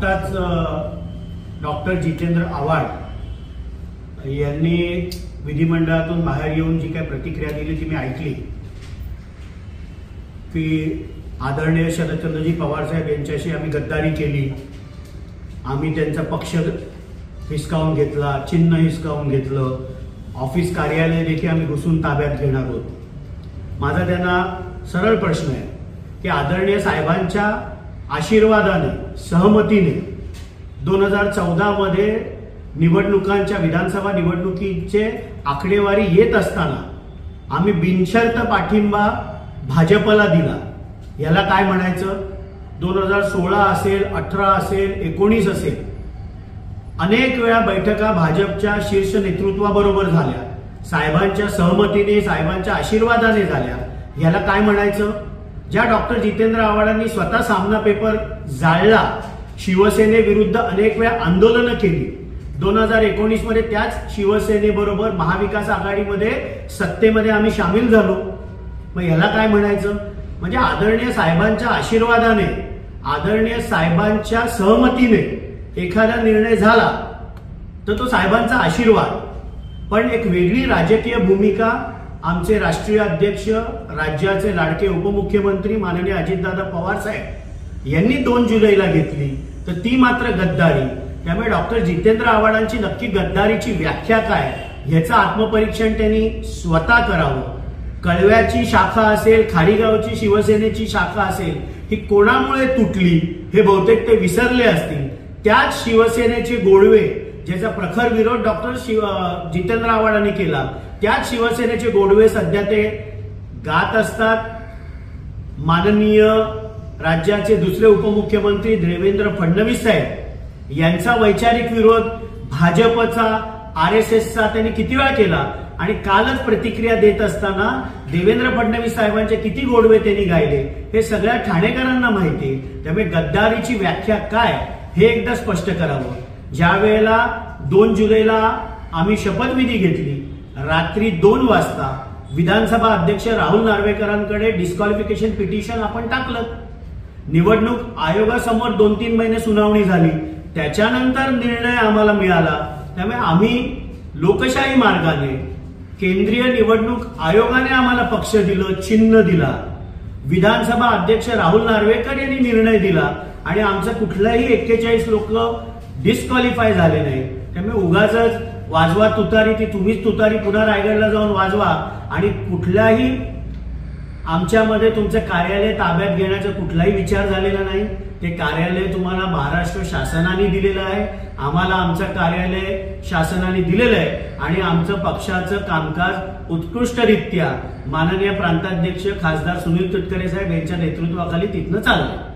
आत्ताच डॉक्टर जितेंद्र आव्हाड यांनी विधिमंडळातून बाहेर येऊन जी काही प्रतिक्रिया दिली ती मी ऐकली की आदरणीय शरदचंद्रजी पवार साहेब यांच्याशी आम्ही गद्दारी केली, आम्ही त्यांचा पक्ष हिसकावून घेतला, चिन्ह हिसकावून घेतलं, ऑफिस कार्यालय देखील आम्ही घुसून ताब्यात घेणार आहोत। माझा त्यांना सरळ प्रश्न आहे की आदरणीय साहेबांच्या आशीर्वादाने सहमतीने 2014 मध्ये निवडणुकांच्या विधानसभा निवडणुकीचे आकडेवारी येत असताना आम्ही बिनशर्त पाठिंबा भाजपला दिला, याला काय म्हणायचं? 2016 असेल, 18 असेल, 19 असेल, अनेक वेळा बैठका भाजपच्या शीर्ष नेतृत्वाबरोबर झाल्या, साहेबांच्या सहमतीने साहेबांच्या आशीर्वादाने झाल्या, याला काय म्हणायचं? ज्या डॉक्टर जितेंद्र आव्हाडांनी स्वतः सामना पेपर जाळला, शिवसेनेविरुद्ध अनेक वेळा आंदोलनं केली, 2019 मध्ये त्याच शिवसेनेबरोबर महाविकास आघाडीमध्ये सत्तेमध्ये आम्ही सामील झालो, मग याला काय म्हणायचं? म्हणजे आदरणीय साहेबांच्या आशीर्वादाने, आदरणीय साहेबांच्या सहमतीने एखादा निर्णय झाला तर तो साहेबांचा आशीर्वाद, पण एक वेगळी राजकीय भूमिका आमचे राष्ट्रीय अध्यक्ष, राज्याचे लाडके उपमुख्यमंत्री माननीय अजितदादा पवार साहेब यांनी 2 जुलैला घेतली, तर ती मात्र गद्दारी। त्यामुळे डॉक्टर जितेंद्र आव्हाडांची नक्की गद्दारीची व्याख्या काय ह्याचं आत्मपरीक्षण त्यांनी स्वतः करावं। कळव्याची शाखा असेल, खारीगावची शिवसेनेची शाखा असेल, ही कोणामुळे तुटली हे बहुतेक ते विसरले असतील। त्याच शिवसेनेचे गोडवे, ज्याचा प्रखर विरोध डॉक्टर जितेंद्र आव्हाडांनी केला, त्याच शिवसेनेचे गोडवे सध्या ते गात असतात। माननीय राज्याचे दुसरे उपमुख्यमंत्री देवेंद्र फडणवीस साहेब यांचा वैचारिक विरोध भाजपचा, RSSचा त्यांनी किती वेळा केला, आणि कालच प्रतिक्रिया देत असताना देवेंद्र फडणवीस साहेबांचे किती गोडवे त्यांनी गायले हे सगळ्या ठाणेकरांना माहिती आहे। त्यामुळे गद्दारीची व्याख्या काय हे एकदा स्पष्ट करावं। ज्या वेळेला 2 जुलैला आम्ही शपथविधी घेतली, रात्री 2 वाजता विधानसभा अध्यक्ष राहुल नार्वेकरांकडे डिस्क्वालिफिकेशन पिटिशन आपण टाकलं, निवडणूक आयोगासमोर 2-3 महिने सुनावणी झाली, त्याच्यानंतर निर्णय आम्हाला मिळाला। त्यामुळे आम्ही लोकशाही मार्गाने, केंद्रीय निवडणूक आयोगाने आम्हाला पक्ष दिलं, चिन्ह दिला, विधानसभा अध्यक्ष राहुल नार्वेकर यांनी निर्णय दिला, आणि आमचं कुठलाही 41 लोक डिस्क्वालिफाय झाले नाही। त्यामुळे उगाचच वाजवा तुतारी, ती तुम्हीच तुतारी पुन्हा रायगडला जाऊन वाजवा, आणि कुठल्याही आमच्यामध्ये तुमचं कार्यालय ताब्यात घेण्याचा कुठलाही विचार झालेला नाही। ते कार्यालय तुम्हाला महाराष्ट्र शासनाने दिलेलं आहे, आम्हाला आमचं कार्यालय शासनाने दिलेलं आहे, आणि आमचं पक्षाचं कामकाज उत्कृष्टरित्या माननीय प्रांताध्यक्ष खासदार सुनील तटकरे साहेब यांच्या नेतृत्वाखाली तिथनं चाललंय।